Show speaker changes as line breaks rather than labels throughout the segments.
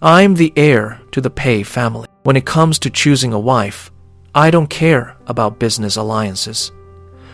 I'm the heir to the Pei family. When it comes to choosing a wife, I don't care about business alliances.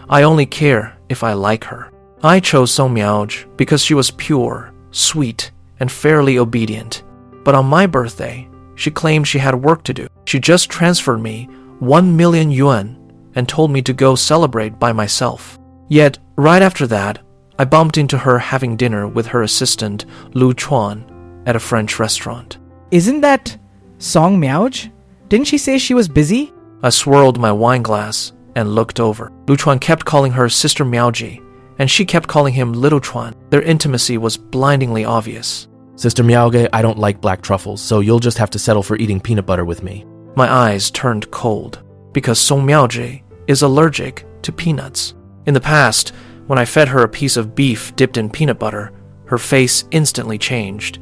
I only care if I like her. I chose Song Miaoge because she was pure, sweet, and fairly obedient. But on my birthday, she claimed she had work to do. She just transferred me 1 million yuan and told me to go celebrate by myself. Yet, right after that, I bumped into her having dinner with her assistant, Lu Chuan, at a French restaurant.
Isn't that Song Miaoge? Didn't she say she was busy?
I swirled my wine glass and looked over. Lu Chuan kept calling her Sister Miaoge, and she kept calling him Little Chuan. Their intimacy was blindingly obvious.
Sister Miaoge, I don't like black truffles, so you'll just have to settle for eating peanut butter with me.
My eyes turned cold, because Song Miaoge is allergic to peanuts. In the past, when I fed her a piece of beef dipped in peanut butter, her face instantly changed,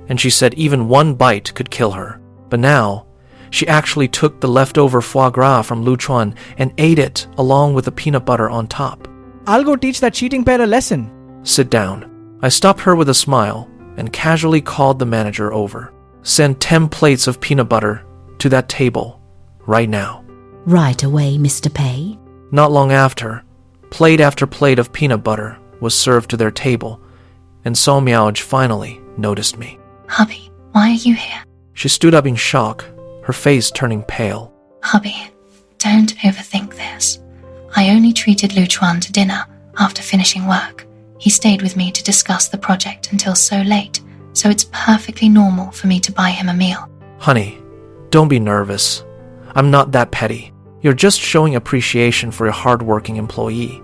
and she said even one bite could kill her. But now, she actually took the leftover foie gras from Lu Chuan and ate it along with the peanut butter on top.
I'll go teach that cheating pair a lesson.
Sit down. I stopped her with a smile and casually called the manager over. Send 10 plates of peanut butter to that table right now.
Right away, Mr. Pei.
Not long after, plate after plate of peanut butter was served to their table, and Song Miaoge finally noticed me.
Hubby, why are you here?
She stood up in shock, her face turning pale.
Hubby, don't overthink this. I only treated Lu Chuan to dinner after finishing work. He stayed with me to discuss the project until so late, so it's perfectly normal for me to buy him a meal.
Honey, don't be nervous. I'm not that petty. You're just showing appreciation for a hard-working employee.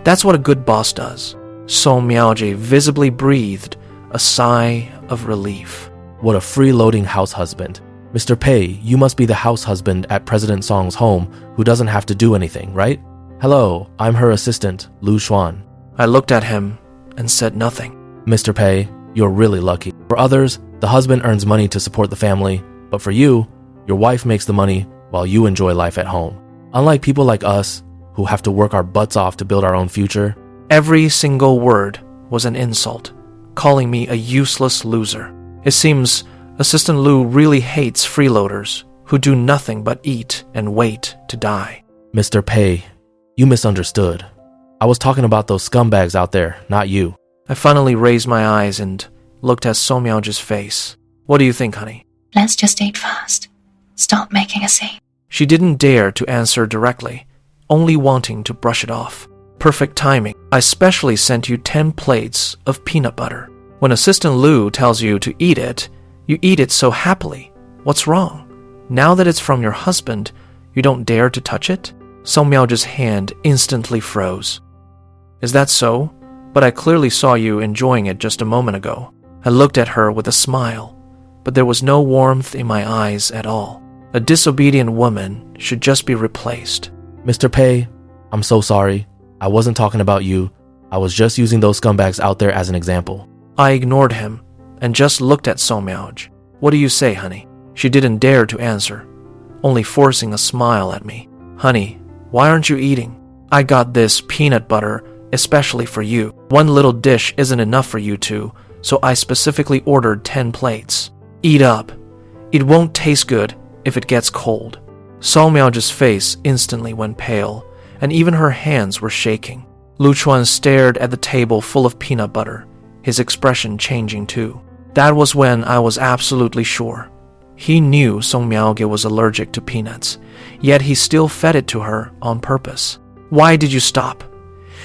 That's what a good boss does. Song Miaoge visibly breathed a sigh of relief.
What a freeloading house husband. Mr. Pei, you must be the house husband at President Song's home who doesn't have to do anything, right? Hello, I'm her assistant, Lu Xuan.
I looked at him and said nothing.
Mr. Pei, you're really lucky. For others, the husband earns money to support the family, but for you, your wife makes the money while you enjoy life at home. Unlike people like us, who have to work our butts off to build our own future.
Every single word was an insult, calling me a useless loser. It seems Assistant Lu really hates freeloaders who do nothing but eat and wait to die.
Mr. Pei, you misunderstood. I was talking about those scumbags out there, not you.
I finally raised my eyes and looked at Song Miaoge's face. What do you think, honey?
Let's just eat first. Stop making a scene.
She didn't dare to answer directly, only wanting to brush it off. Perfect timing. I specially sent you 10 plates of peanut butter. When Assistant Lu tells you to eat it, you eat it so happily. What's wrong? Now that it's from your husband, you don't dare to touch it? Song Miaoge's hand instantly froze. Is that so? But I clearly saw you enjoying it just a moment ago. I looked at her with a smile, but there was no warmth in my eyes at all. A disobedient woman should just be replaced.
Mr. Pei, I'm so sorry. I wasn't talking about you. I was just using those scumbags out there as an example.
I ignored him and just looked at Song Miaoge. What do you say, honey? She didn't dare to answer, only forcing a smile at me. Honey, why aren't you eating? I got this peanut butter especially for you. One little dish isn't enough for you two, so I specifically ordered 10 plates. Eat up. It won't taste good if it gets cold. Song Miaoge's face instantly went pale, and even her hands were shaking. Lu Chuan stared at the table full of peanut butter, his expression changing too. That was when I was absolutely sure. He knew Song Miaoge was allergic to peanuts, yet he still fed it to her on purpose. Why did you stop?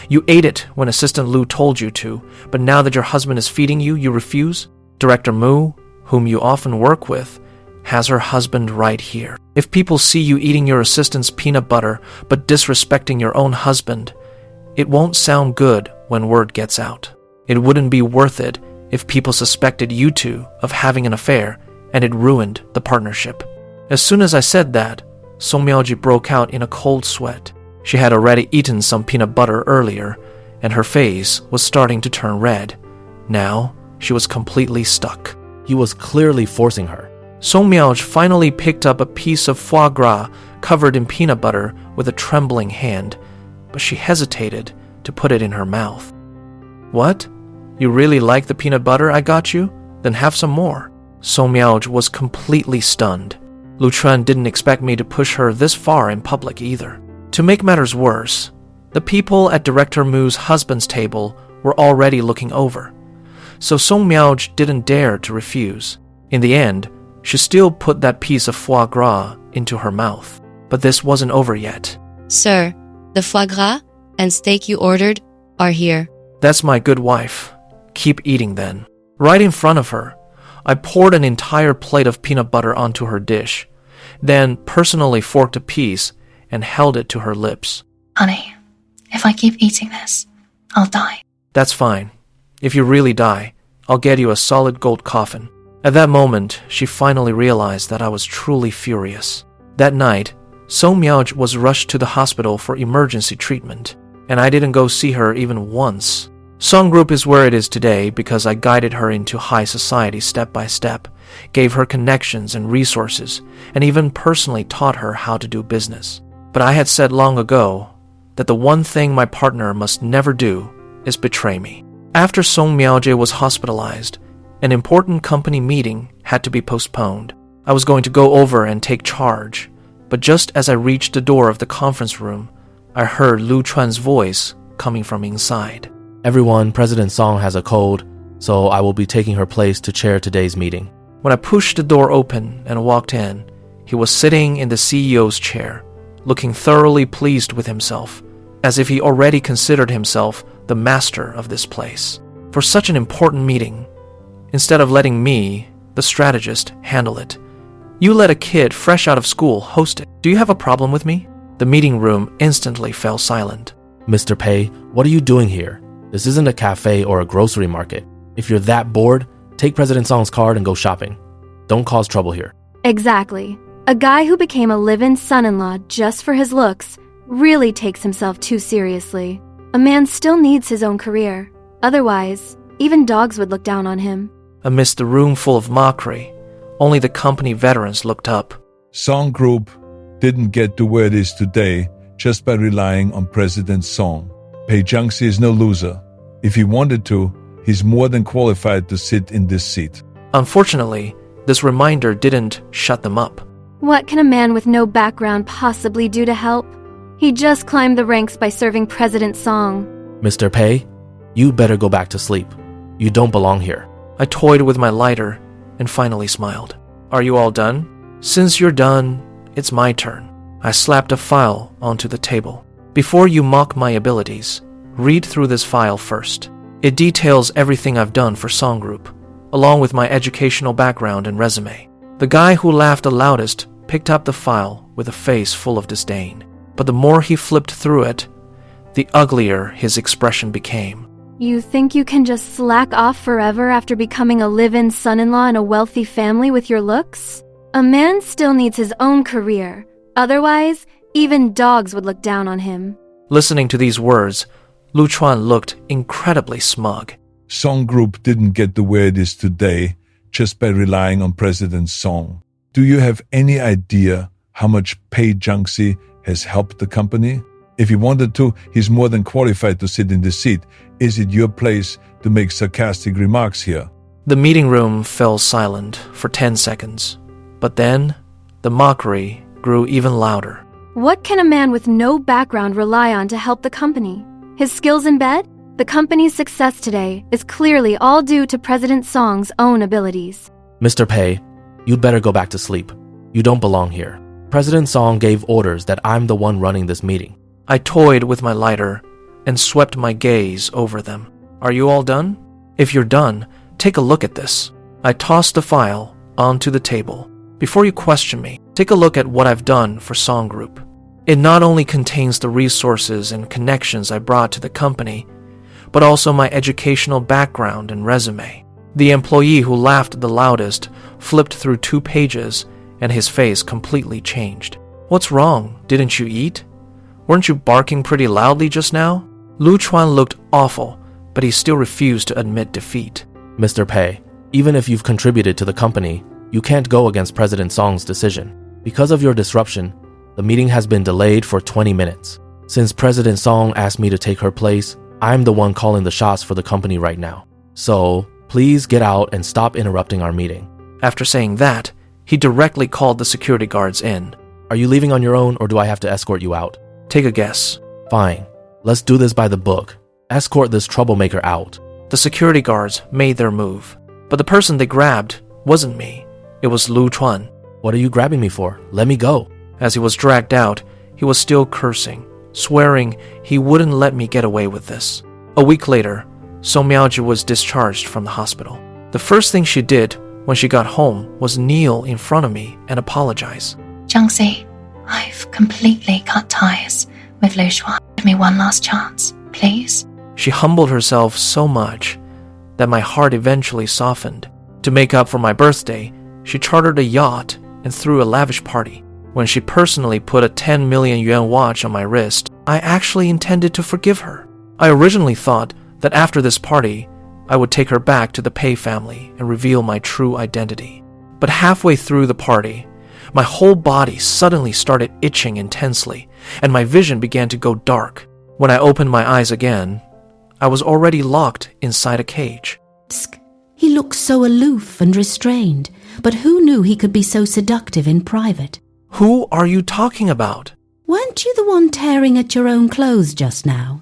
You ate it when Assistant Lu told you to, but now that your husband is feeding you, you refuse? Director Mu, whom you often work with, has her husband right here. If people see you eating your assistant's peanut butter but disrespecting your own husband, it won't sound good when word gets out. It wouldn't be worth it if people suspected you two of having an affair and it ruined the partnership. As soon as I said that, Song Miaoge broke out in a cold sweat. She had already eaten some peanut butter earlier, and her face was starting to turn red. Now, she was completely stuck.
He was clearly forcing her.
Song Miaoge finally picked up a piece of foie gras covered in peanut butter with a trembling hand, but she hesitated to put it in her mouth. What? You really like the peanut butter I got you? Then have some more. Song Miaoge was completely stunned. Lu Chuan didn't expect me to push her this far in public either. To make matters worse, the people at Director Mu's husband's table were already looking over, so Song Miaoge didn't dare to refuse. In the end, she still put that piece of foie gras into her mouth. But this wasn't over yet.
Sir, the foie gras and steak you ordered are here.
That's my good wife. Keep eating then. Right in front of her, I poured an entire plate of peanut butter onto her dish, then personally forked a piece and held it to her lips.
Honey, if I keep eating this, I'll die.
That's fine. If you really die, I'll get you a solid gold coffin. At that moment, she finally realized that I was truly furious. That night, Song Miaoge was rushed to the hospital for emergency treatment, and I didn't go see her even once. Song Group is where it is today because I guided her into high society step by step, gave her connections and resources, and even personally taught her how to do business. But I had said long ago that the one thing my partner must never do is betray me. After Song Miaoge was hospitalized, an important company meeting had to be postponed. I was going to go over and take charge, but just as I reached the door of the conference room, I heard Lu Chuan's voice coming from inside.
Everyone, President Song has a cold, so I will be taking her place to chair today's meeting.
When I pushed the door open and walked in, he was sitting in the CEO's chair, looking thoroughly pleased with himself, as if he already considered himself the master of this place. For such an important meeting, instead of letting me, the strategist, handle it, you let a kid fresh out of school host it. Do you have a problem with me? The meeting room instantly fell silent.
Mr. Pei, what are you doing here? This isn't a cafe or a grocery market. If you're that bored, take President Song's card and go shopping. Don't cause trouble here.
Exactly. A guy who became a live-in son-in-law just for his looks really takes himself too seriously. A man still needs his own career. Otherwise, even dogs would look down on him.
Amidst the room full of mockery, only the company veterans looked up.
Song Group didn't get to where it is today just by relying on President Song. Pei Jiangxi is no loser. If he wanted to, he's more than qualified to sit in this seat.
Unfortunately, this reminder didn't shut them up.
What can a man with no background possibly do to help? He just climbed the ranks by serving President Song.
Mr. Pei, you better go back to sleep. You don't belong here.
I toyed with my lighter and finally smiled. Are you all done? Since you're done, it's my turn. I slapped a file onto the table. Before you mock my abilities, read through this file first. It details everything I've done for Song Group, along with my educational background and resume. The guy who laughed the loudest picked up the file with a face full of disdain. But the more he flipped through it, the uglier his expression became.
You think you can just slack off forever after becoming a live-in son-in-law in a wealthy family with your looks? A man still needs his own career. Otherwise, even dogs would look down on him.
Listening to these words, Lu Chuan looked incredibly smug.
Song Group didn't get to where it is today just by relying on President Song. Do you have any idea how much Pei Jiangxi has helped the company? If he wanted to, he's more than qualified to sit in the seat. Is it your place to make sarcastic remarks here?
The meeting room fell silent for 10 seconds. But then, the mockery grew even louder.
What can a man with no background rely on to help the company? His skills in bed? The company's success today is clearly all due to President Song's own abilities.
Mr. Pei, you'd better go back to sleep. You don't belong here. President Song gave orders that I'm the one running this meeting.
I toyed with my lighter and swept my gaze over them. Are you all done? If you're done, take a look at this. I tossed the file onto the table. Before you question me, take a look at what I've done for Song Group. It not only contains the resources and connections I brought to the company, but also my educational background and resume. The employee who laughed the loudest flipped through 2 pages and his face completely changed. What's wrong? Didn't you eat? Weren't you barking pretty loudly just now? Lu Chuan looked awful, but he still refused to admit defeat.
Mr. Pei, even if you've contributed to the company, you can't go against President Song's decision. Because of your disruption, the meeting has been delayed for 20 minutes. Since President Song asked me to take her place, I'm the one calling the shots for the company right now. So, please get out and stop interrupting our meeting.
After saying that, he directly called the security guards in.
Are you leaving on your own or do I have to escort you out?
Take a guess.
Fine. Let's do this by the book. Escort this troublemaker out.
The security guards made their move. But the person they grabbed wasn't me. It was Lu Chuan.
What are you grabbing me for? Let me go.
As he was dragged out, he was still cursing, swearing he wouldn't let me get away with this. A week later, Song Miaoge was discharged from the hospital. The first thing she did when she got home was kneel in front of me and apologize.
Jiangxi, I've completely cut ties with Lu Chuan. Give me one last chance, please.
She humbled herself so much that my heart eventually softened. To make up for my birthday, she chartered a yacht and threw a lavish party. When she personally put a 10 million yuan watch on my wrist, I actually intended to forgive her. I originally thought that after this party, I would take her back to the Pei family and reveal my true identity. But halfway through the party, my whole body suddenly started itching intensely, and my vision began to go dark. When I opened my eyes again, I was already locked inside a cage.
He looks so aloof and restrained, but who knew he could be so seductive in private?
Who are you talking about?
Weren't you the one tearing at your own clothes just now?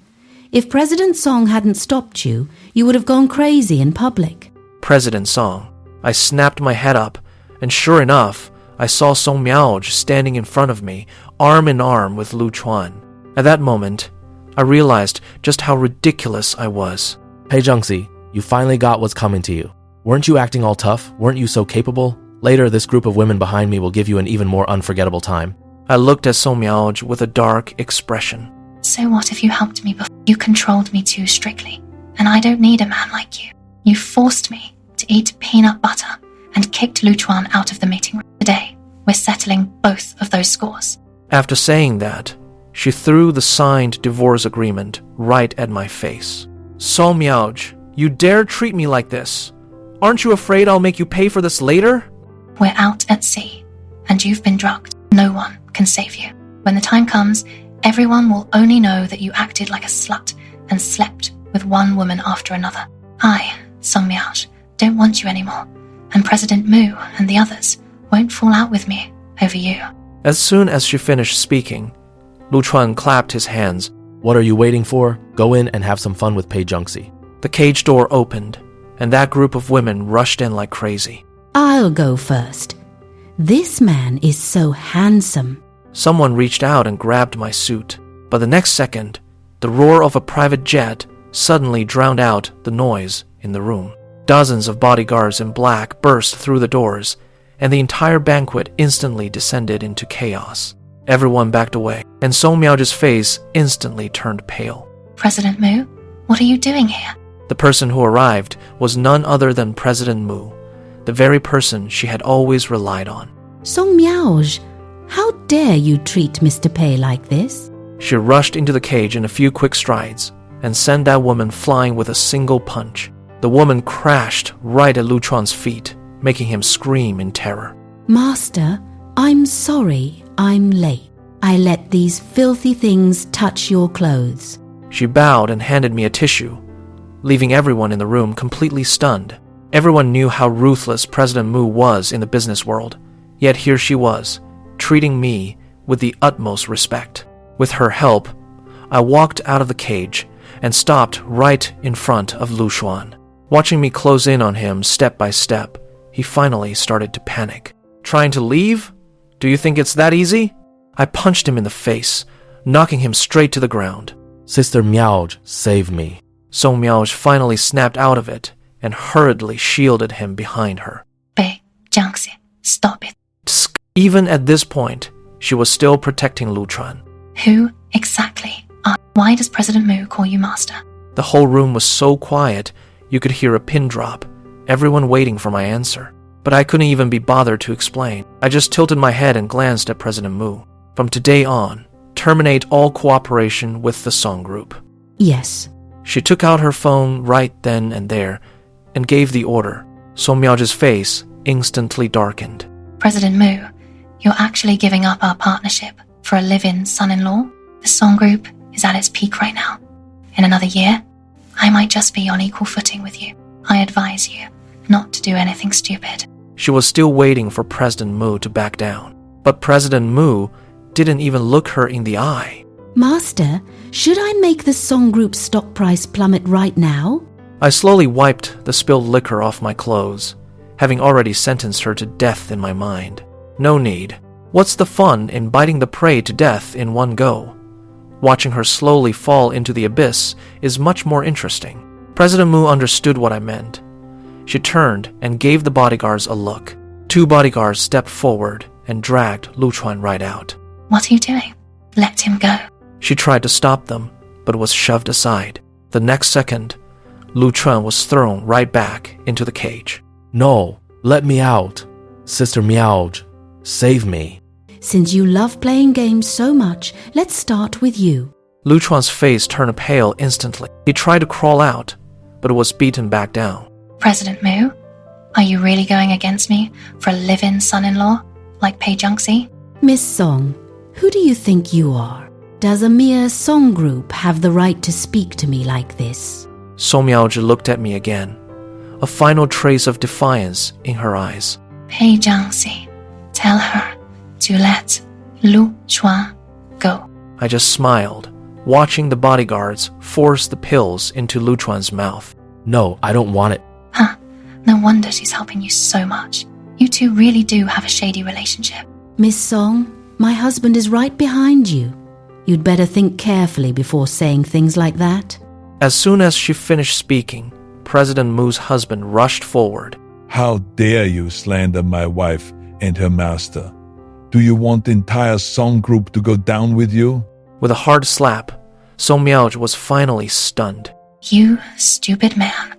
If President Song hadn't stopped you, you would have gone crazy in public.
President Song. I snapped my head up, and sure enough, I saw Song Miaoge standing in front of me, arm in arm with Lu Chuan. At that moment, I realized just how ridiculous I was.
Hey Jiangxi, you finally got what's coming to you. Weren't you acting all tough? Weren't you so capable? Later, this group of women behind me will give you an even more unforgettable time.
I looked at Song Miaoge with a dark expression.
So what if you helped me before? You controlled me too strictly, and I don't need a man like you. You forced me to eat peanut butter and kicked Lu Chuan out of the meeting room. Today, we're settling both of those scores.
After saying that, she threw the signed divorce agreement right at my face. Song Miaoge, you dare treat me like this? Aren't you afraid I'll make you pay for this later?
We're out at sea, and you've been drugged. No one can save you. When the time comes, everyone will only know that you acted like a slut and slept with one woman after another. I, Song Miaoge, don't want you anymore, and President Mu and the others won't fall out with me over you.
As soon as she finished speaking, Lu Chuan clapped his hands.
What are you waiting for? Go in and have some fun with Pei Jiangxi.
The cage door opened, and that group of women rushed in like crazy.
I'll go first. This man is so handsome.
Someone reached out and grabbed my suit, but the next second, the roar of a private jet suddenly drowned out the noise in the room. Dozens of bodyguards in black burst through the doors, and the entire banquet instantly descended into chaos. Everyone backed away, and Song Miaoge's face instantly turned pale.
President Mu, what are you doing here?
The person who arrived was none other than President Mu, the very person she had always relied on.
Song Miaoge, how dare you treat Mr. Pei like this?
She rushed into the cage in a few quick strides and sent that woman flying with a single punch. The woman crashed right at Lu Chuan's feet, making him scream in terror.
Master, I'm sorry, I'm late. I let these filthy things touch your clothes.
She bowed and handed me a tissue, leaving everyone in the room completely stunned. Everyone knew how ruthless President Mu was in the business world, yet here she was, treating me with the utmost respect. With her help, I walked out of the cage and stopped right in front of Lu Chuan. Watching me close in on him step by step, he finally started to panic. Trying to leave? Do you think it's that easy? I punched him in the face, knocking him straight to the ground.
Sister Miaoge, save me.
Song Miaoge finally snapped out of it and hurriedly shielded him behind her.
Pei Jiangxi, stop it.
Tsk. Even at this point, she was still protecting Lu Chuan.
Who exactly are... Why does President Mu call you master?
The whole room was so quiet, you could hear a pin drop, everyone waiting for my answer. But I couldn't even be bothered to explain. I just tilted my head and glanced at President Mu. From today on, terminate all cooperation with the Song Group.
Yes.
She took out her phone right then and there and gave the order. Song Miaoge's face instantly darkened.
President Mu, you're actually giving up our partnership for a live-in son-in-law? The Song Group is at its peak right now. In another year, I might just be on equal footing with you. I advise you not to do anything stupid.
She was still waiting for President Mu to back down. But President Mu didn't even look her in the eye.
Master, should I make the Song Group's stock price plummet right now?
I slowly wiped the spilled liquor off my clothes, having already sentenced her to death in my mind. No need. What's the fun in biting the prey to death in one go? Watching her slowly fall into the abyss is much more interesting. President Mu understood what I meant. She turned and gave the bodyguards a look. 2 bodyguards stepped forward and dragged Lu Chuan right out.
What are you doing? Let him go.
She tried to stop them, but was shoved aside. The next second, Lu Chuan was thrown right back into the cage.
No, let me out. Sister Miaoge, save me.
Since you love playing games so much, let's start with you.
Lu Chuan's face turned pale instantly. He tried to crawl out, but was beaten back down.
President Mu, are you really going against me for a live-in son-in-law like Pei Jiangxi?
Miss Song, who do you think you are? Does a mere Song Group have the right to speak to me like this?
Song Miaoge looked at me again, a final trace of defiance in her eyes.
Pei Jiangxi, tell her to let Lu Chuan go.
I just smiled, watching the bodyguards force the pills into Lu Chuan's mouth.
No, I don't want it.
Huh, no wonder she's helping you so much. You two really do have a shady relationship.
Miss Song, my husband is right behind you. You'd better think carefully before saying things like that.
As soon as she finished speaking, President Mu's husband rushed forward.
How dare you slander my wife and her master? Do you want the entire Song Group to go down with you?
With a hard slap, Song Miaoge was finally stunned.
You stupid man.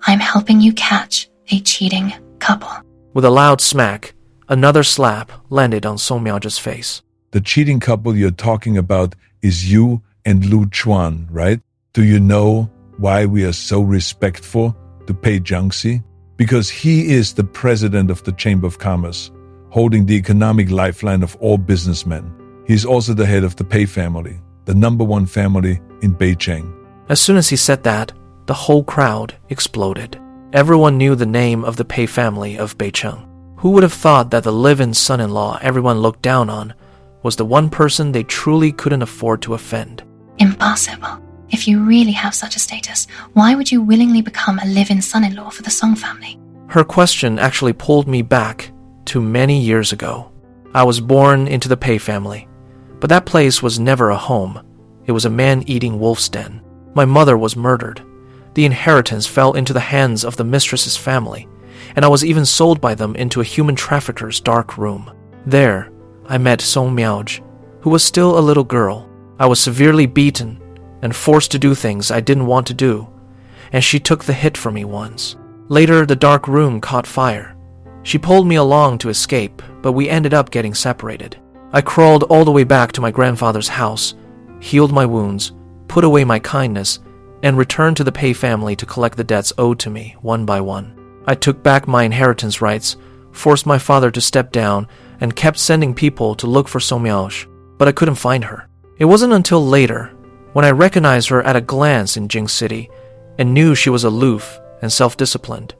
I'm helping you catch a cheating couple.
With a loud smack, another slap landed on Song Miaoge's face.
The cheating couple you're talking about is you and Lu Chuan, right? Do you know why we are so respectful to Pei Jiangxi? Because he is the president of the Chamber of Commerce, holding the economic lifeline of all businessmen. He's also the head of the Pei family, the #1 family in Beijing.
As soon as he said that, the whole crowd exploded. Everyone knew the name of the Pei family of Beijing. Who would have thought that the live-in son-in-law everyone looked down on was the one person they truly couldn't afford to offend?
Impossible. If you really have such a status, why would you willingly become a live-in son-in-law for the Song family?
Her question actually pulled me back to many years ago. I was born into the Pei family, but that place was never a home. It was a man-eating wolf's den. My mother was murdered. The inheritance fell into the hands of the mistress's family, and I was even sold by them into a human trafficker's dark room. There, I met Song Miaoge, who was still a little girl. I was severely beaten and forced to do things I didn't want to do, and she took the hit for me once. Later, the dark room caught fire. She pulled me along to escape, but we ended up getting separated. I crawled all the way back to my grandfather's house, healed my wounds, put away my kindness, and returned to the Pei family to collect the debts owed to me one by one. I took back my inheritance rights, forced my father to step down, and kept sending people to look for Song Miaoge, but I couldn't find her. It wasn't until later, when I recognized her at a glance in Jing City and knew she was aloof and self-disciplined,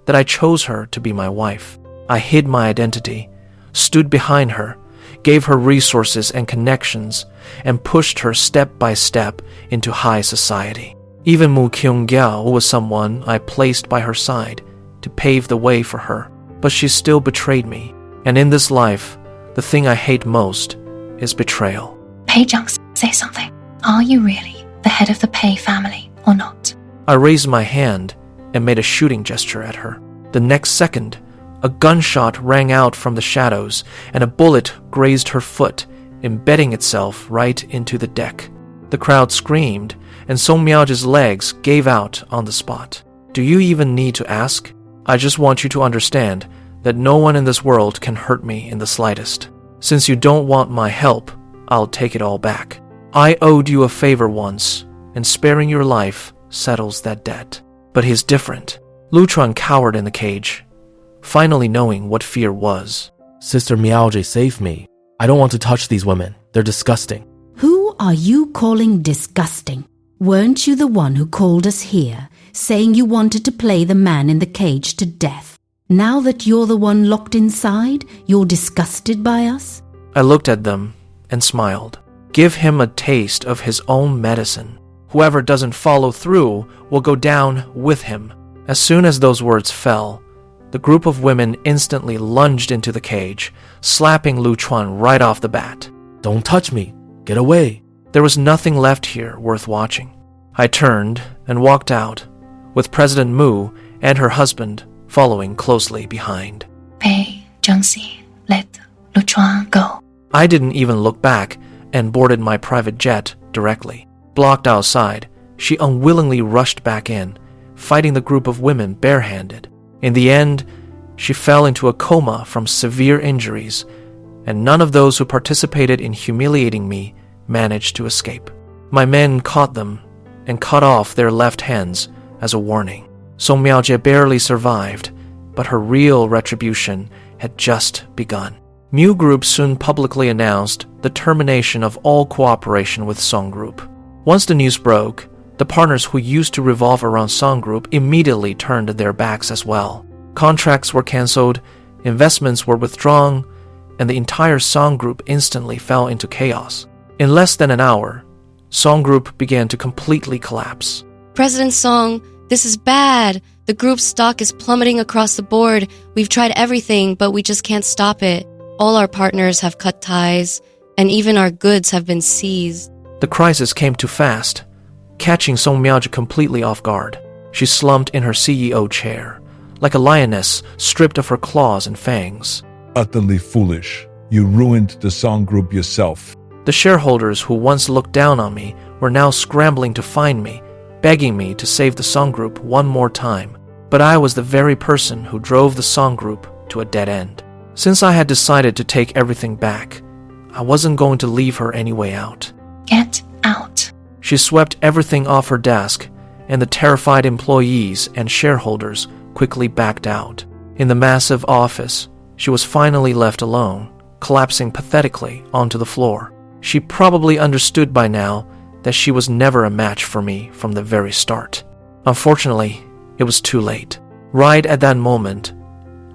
that I chose her to be my wife. I hid my identity, stood behind her, gave her resources and connections, and pushed her step by step into high society. Even Mu Kyung-gyao was someone I placed by her side to pave the way for her, but she still betrayed me. And in this life, the thing I hate most is betrayal.
Pei Jiangxi, say something. Are you really the head of the Pei family or not?
I raised my hand and made a shooting gesture at her. The next second, a gunshot rang out from the shadows, and a bullet grazed her foot, embedding itself right into the deck. The crowd screamed, and Song Miaoge's legs gave out on the spot. Do you even need to ask? I just want you to understand that no one in this world can hurt me in the slightest. Since you don't want my help, I'll take it all back. I owed you a favor once, and sparing your life settles that debt. But he's different. Lu Chuan cowered in the cage, finally knowing what fear was.
Sister Miaoge, save me. I don't want to touch these women. They're disgusting.
Who are you calling disgusting? Weren't you the one who called us here, saying you wanted to play the man in the cage to death? Now that you're the one locked inside, you're disgusted by us?
I looked at them and smiled. Give him a taste of his own medicine. Whoever doesn't follow through will go down with him. As soon as those words fell, the group of women instantly lunged into the cage, slapping Lu Chuan right off the bat.
Don't touch me. Get away.
There was nothing left here worth watching. I turned and walked out, with President Mu and her husband following closely behind.
Pei Zhengxi, let Lu Chuan go.
I didn't even look back and boarded my private jet directly. Blocked outside, she unwillingly rushed back in, fighting the group of women barehanded. In the end, she fell into a coma from severe injuries, and none of those who participated in humiliating me managed to escape. My men caught them and cut off their left hands as a warning. So Miaoge barely survived, but her real retribution had just begun. Mu Group soon publicly announced the termination of all cooperation with Song Group. Once the news broke, the partners who used to revolve around Song Group immediately turned their backs as well. Contracts were cancelled, investments were withdrawn, and the entire Song Group instantly fell into chaos. In less than an hour, Song Group began to completely collapse.
President Song, this is bad. The group's stock is plummeting across the board. We've tried everything, but we just can't stop it. All our partners have cut ties, and even our goods have been seized.
The crisis came too fast, catching Song Miaoge completely off guard. She slumped in her CEO chair, like a lioness stripped of her claws and fangs.
Utterly foolish. You ruined the Song Group yourself.
The shareholders who once looked down on me were now scrambling to find me, begging me to save the Song Group one more time. But I was the very person who drove the Song Group to a dead end. Since I had decided to take everything back, I wasn't going to leave her any way out.
Get out.
She swept everything off her desk, and the terrified employees and shareholders quickly backed out. In the massive office, she was finally left alone, collapsing pathetically onto the floor. She probably understood by now that she was never a match for me from the very start. Unfortunately, it was too late. Right at that moment,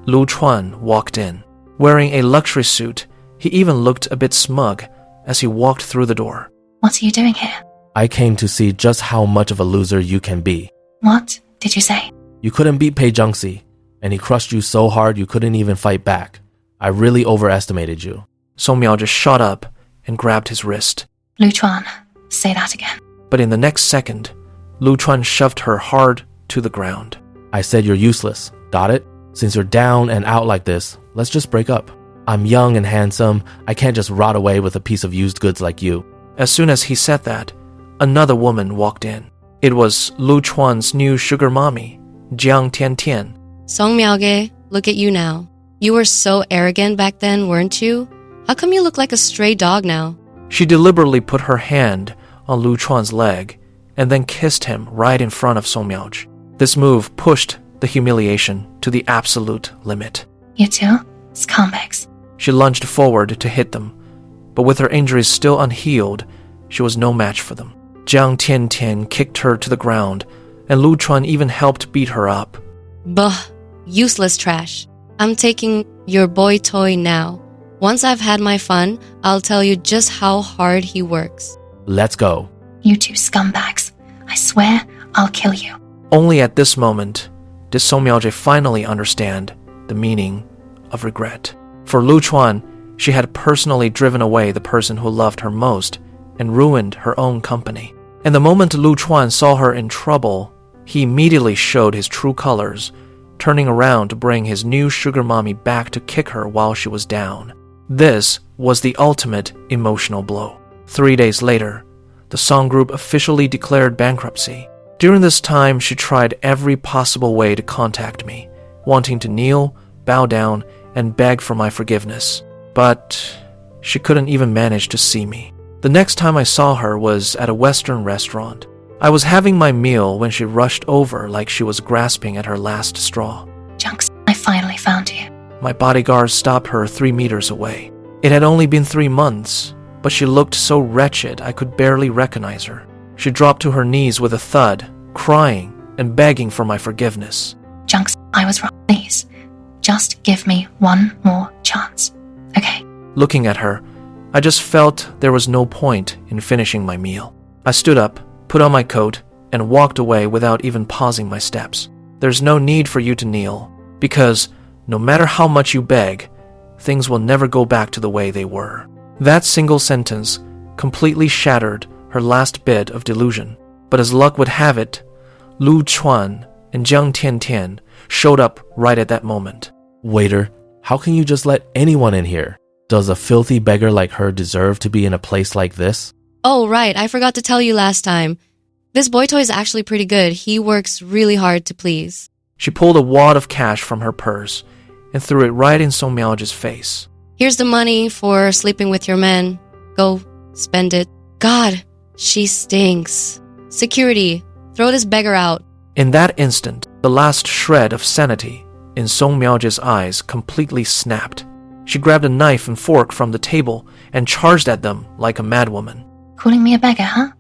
Lu Chuan walked in. Wearing a luxury suit, he even looked a bit smug as he walked through the door.
What are you doing here?
I came to see just how much of a loser you can be.
What did you say?
You couldn't beat Pei Zhengxi, and he crushed you so hard you couldn't even fight back. I really overestimated you.
Song Miao just shot up and grabbed his wrist.
Lu Chuan, say that again.
But in the next second, Lu Chuan shoved her hard to the ground.
I said you're useless. Got it? Since you're down and out like this, let's just break up. I'm young and handsome. I can't just rot away with a piece of used goods like you.
As soon as he said that, another woman walked in. It was Lu Chuan's new sugar mommy, Jiang Tiantian.
Song Miaoge, look at you now. You were so arrogant back then, weren't you? How come you look like a stray dog now?
She deliberately put her hand on Lu Chuan's leg and then kissed him right in front of Song Miaoge. This move pushed the humiliation to the absolute limit.
You two? Scumbags.
She lunged forward to hit them, but with her injuries still unhealed, she was no match for them. Jiang Tiantian kicked her to the ground, and Lu Chuan even helped beat her up.
Bah, useless trash. I'm taking your boy toy now. Once I've had my fun, I'll tell you just how hard he works.
Let's go.
You two scumbags. I swear I'll kill you.
Only at this moment did Song Miaoge finally understand the meaning of regret. For Lu Chuan, she had personally driven away the person who loved her most and ruined her own company. And the moment Lu Chuan saw her in trouble, he immediately showed his true colors, turning around to bring his new sugar mommy back to kick her while she was down. This was the ultimate emotional blow. 3 days later, the Song Group officially declared bankruptcy. During this time, she tried every possible way to contact me, wanting to kneel, bow down, and beg for my forgiveness. But she couldn't even manage to see me. The next time I saw her was at a Western restaurant. I was having my meal when she rushed over like she was grasping at her last straw.
Junks, I finally found you.
My bodyguard stopped her 3 meters away. It had only been 3 months, but she looked so wretched I could barely recognize her. She dropped to her knees with a thud, crying and begging for my forgiveness.
Junks, I was wrong. Please, Just give me one more chance, okay?
Looking at her, I just felt there was no point in finishing my meal. I stood up, put on my coat, and walked away without even pausing my steps. There's no need for you to kneel, because no matter how much you beg, things will never go back to the way they were. That single sentence completely shattered her last bit of delusion. But as luck would have it, Lu Chuan and Jiang Tiantian showed up right at that moment.
Waiter, how can you just let anyone in here? Does a filthy beggar like her deserve to be in a place like this?
Oh, right, I forgot to tell you last time. This boy toy is actually pretty good. He works really hard to please.
She pulled a wad of cash from her purse and threw it right in Song Miaoge's face.
Here's the money for sleeping with your men. Go, spend it. God, she stinks. Security, throw this beggar out.
In that instant, the last shred of sanity in Song Miaoge's eyes completely snapped. She grabbed a knife and fork from the table and charged at them like a madwoman.
Calling me a beggar, huh?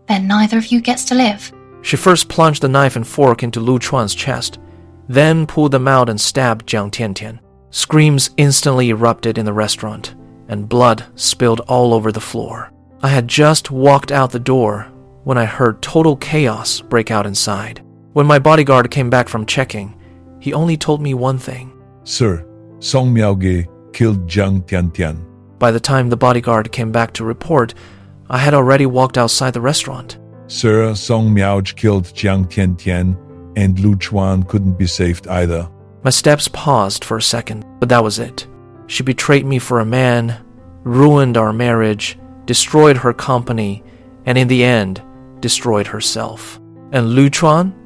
Then neither of you gets to live.
She first plunged the knife and fork into Lu Chuan's chest, then pulled them out and stabbed Jiang Tiantian. Screams instantly erupted in the restaurant, and blood spilled all over the floor. I had just walked out the door when I heard total chaos break out inside. When my bodyguard came back from checking, he only told me one thing.
Sir, Song Miaoge killed Jiang Tiantian.
By the time the bodyguard came back to report, I had already walked outside the restaurant.
Sir, Song Miaoge killed Jiang Tiantian, and Lu Chuan couldn't be saved either.
My steps paused for a second, but that was it. She betrayed me for a man, ruined our marriage, destroyed her company, and in the end, destroyed herself. And Lu Chuan?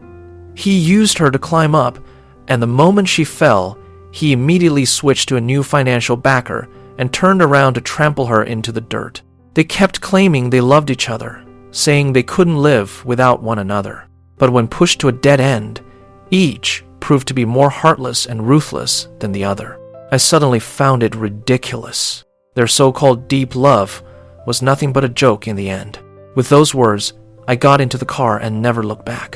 He used her to climb up, and the moment she fell, he immediately switched to a new financial backer and turned around to trample her into the dirt. They kept claiming they loved each other, saying they couldn't live without one another. But when pushed to a dead end, each proved to be more heartless and ruthless than the other. I suddenly found it ridiculous. Their so-called deep love was nothing but a joke in the end. With those words, I got into the car and never looked back.